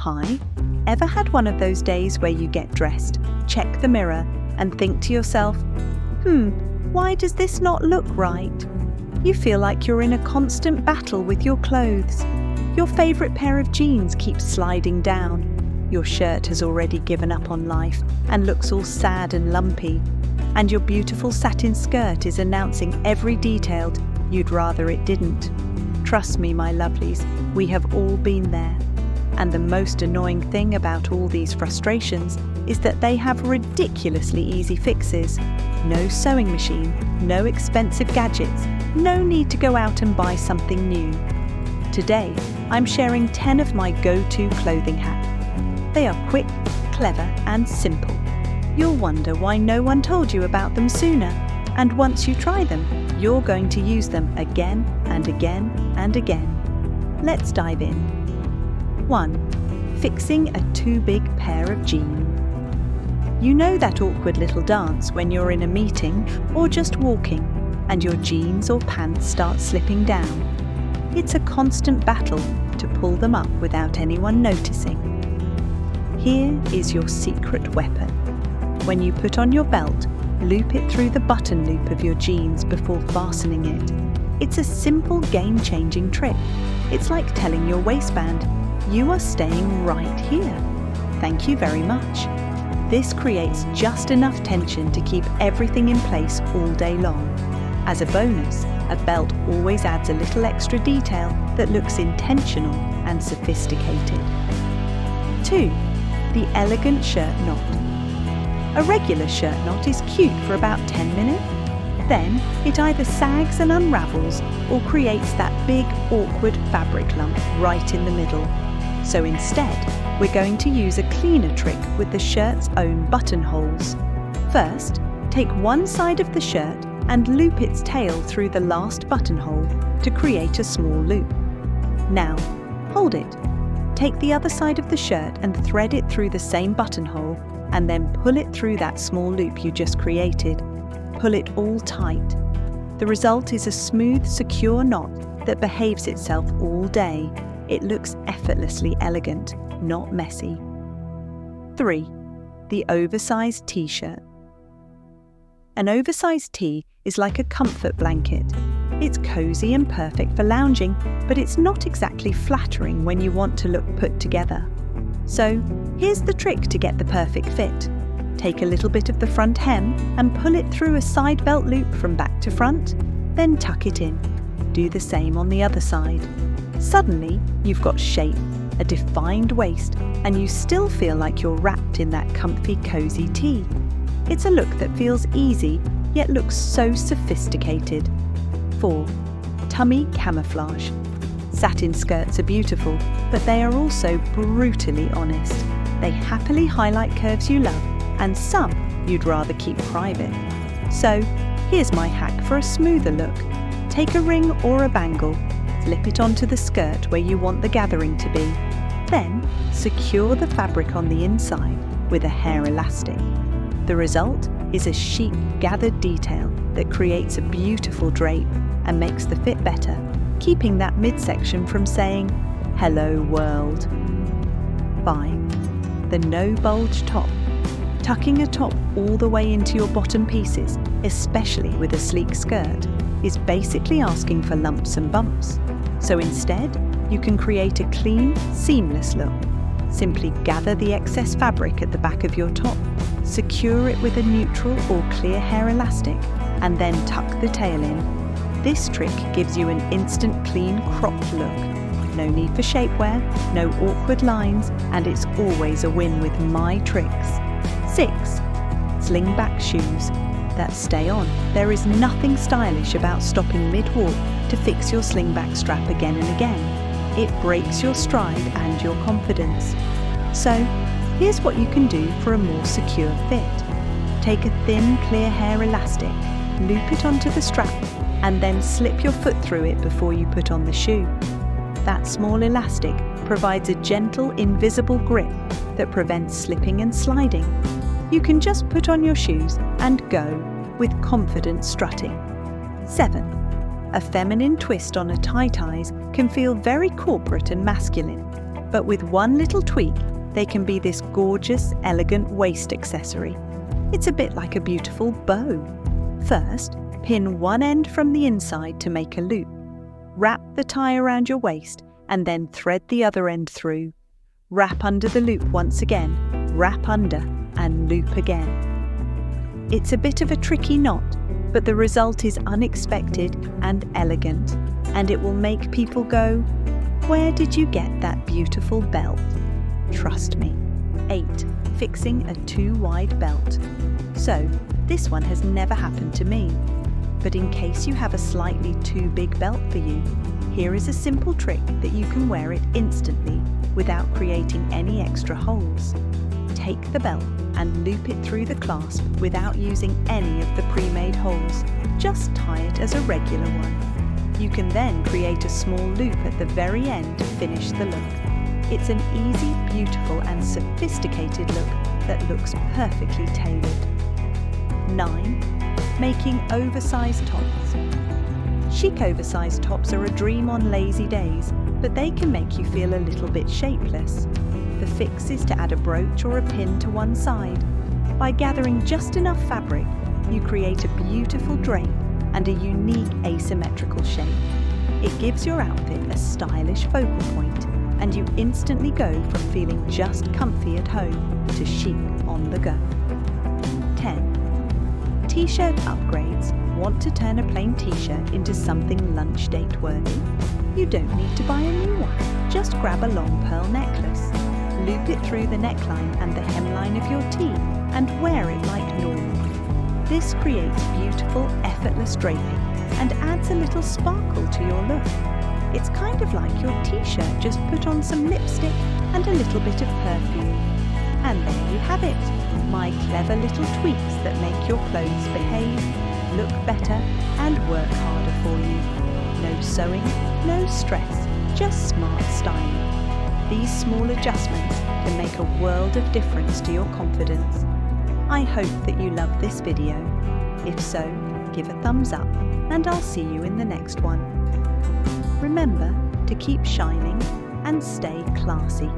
Hi, ever had one of those days where you get dressed, check the mirror, and think to yourself, why does this not look right? You feel like you're in a constant battle with your clothes. Your favourite pair of jeans keeps sliding down. Your shirt has already given up on life and looks all sad and lumpy. And your beautiful satin skirt is announcing every detail you'd rather it didn't. Trust me, my lovelies, we have all been there. And the most annoying thing about all these frustrations is that they have ridiculously easy fixes. No sewing machine, no expensive gadgets, no need to go out and buy something new. Today, I'm sharing 10 of my go-to clothing hacks. They are quick, clever, and simple. You'll wonder why no one told you about them sooner. And once you try them, you're going to use them again and again and again. Let's dive in. 1. Fixing a too big pair of jeans. You know that awkward little dance when you're in a meeting or just walking and your jeans or pants start slipping down. It's a constant battle to pull them up without anyone noticing. Here is your secret weapon. When you put on your belt, loop it through the button loop of your jeans before fastening it. It's a simple game-changing trick. It's like telling your waistband, you are staying right here. Thank you very much. This creates just enough tension to keep everything in place all day long. As a bonus, a belt always adds a little extra detail that looks intentional and sophisticated. 2. The elegant shirt knot. A regular shirt knot is cute for about 10 minutes. Then it either sags and unravels or creates that big, awkward fabric lump right in the middle. So instead, we're going to use a cleaner trick with the shirt's own buttonholes. First, take one side of the shirt and loop its tail through the last buttonhole to create a small loop. Now, hold it. Take the other side of the shirt and thread it through the same buttonhole and then pull it through that small loop you just created. Pull it all tight. The result is a smooth, secure knot that behaves itself all day. It looks effortlessly elegant, not messy. 3. The oversized t-shirt. An oversized tee is like a comfort blanket. It's cozy and perfect for lounging, but it's not exactly flattering when you want to look put together. So, here's the trick to get the perfect fit. Take a little bit of the front hem and pull it through a side belt loop from back to front, then tuck it in. Do the same on the other side. Suddenly, you've got shape, a defined waist, and you still feel like you're wrapped in that comfy, cozy tee. It's a look that feels easy, yet looks so sophisticated. 4. Tummy camouflage. Satin skirts are beautiful, but they are also brutally honest. They happily highlight curves you love, and some you'd rather keep private. So, here's my hack for a smoother look. Take a ring or a bangle, slip it onto the skirt where you want the gathering to be. Then, secure the fabric on the inside with a hair elastic. The result is a chic, gathered detail that creates a beautiful drape and makes the fit better, keeping that midsection from saying, "Hello world." 5. The no bulge top. Tucking a top all the way into your bottom pieces, especially with a sleek skirt, is basically asking for lumps and bumps. So instead, you can create a clean, seamless look. Simply gather the excess fabric at the back of your top, secure it with a neutral or clear hair elastic, and then tuck the tail in. This trick gives you an instant clean cropped look. No need for shapewear, no awkward lines, and it's always a win with my tricks. 6. Slingback shoes that stay on. There is nothing stylish about stopping mid-walk to fix your slingback strap again and again. It breaks your stride and your confidence. So, here's what you can do for a more secure fit. Take a thin, clear hair elastic, loop it onto the strap, and then slip your foot through it before you put on the shoe. That small elastic provides a gentle, invisible grip that prevents slipping and sliding. You can just put on your shoes and go with confident strutting. 7. A feminine twist on a tie-ties can feel very corporate and masculine. But with one little tweak, they can be this gorgeous, elegant waist accessory. It's a bit like a beautiful bow. First, pin one end from the inside to make a loop. Wrap the tie around your waist and then thread the other end through. Wrap under the loop once again, wrap under and loop again. It's a bit of a tricky knot, but the result is unexpected and elegant, and it will make people go, "Where did you get that beautiful belt?" Trust me. 8. Fixing a too wide belt. So, this one has never happened to me. But in case you have a slightly too big belt for you, here is a simple trick that you can wear it instantly without creating any extra holes. Take the belt and loop it through the clasp without using any of the pre-made holes. Just tie it as a regular one. You can then create a small loop at the very end to finish the look. It's an easy, beautiful and sophisticated look that looks perfectly tailored. 9. Making oversized tops. Chic oversized tops are a dream on lazy days, but they can make you feel a little bit shapeless. The fix is to add a brooch or a pin to one side. By gathering just enough fabric, you create a beautiful drape and a unique asymmetrical shape. It gives your outfit a stylish focal point, and you instantly go from feeling just comfy at home to chic on the go. 10. T-shirt upgrades. Want to turn a plain t-shirt into something lunch date worthy? You don't need to buy a new one. Just grab a long pearl necklace. Loop it through the neckline and the hemline of your tee and wear it like normal. This creates beautiful, effortless draping and adds a little sparkle to your look. It's kind of like your t-shirt just put on some lipstick and a little bit of perfume. And there you have it, my clever little tweaks that make your clothes behave, look better and work harder for you. No sewing, no stress, just smart styling. These small adjustments can make a world of difference to your confidence. I hope that you loved this video. If so, give a thumbs up and I'll see you in the next one. Remember to keep shining and stay classy.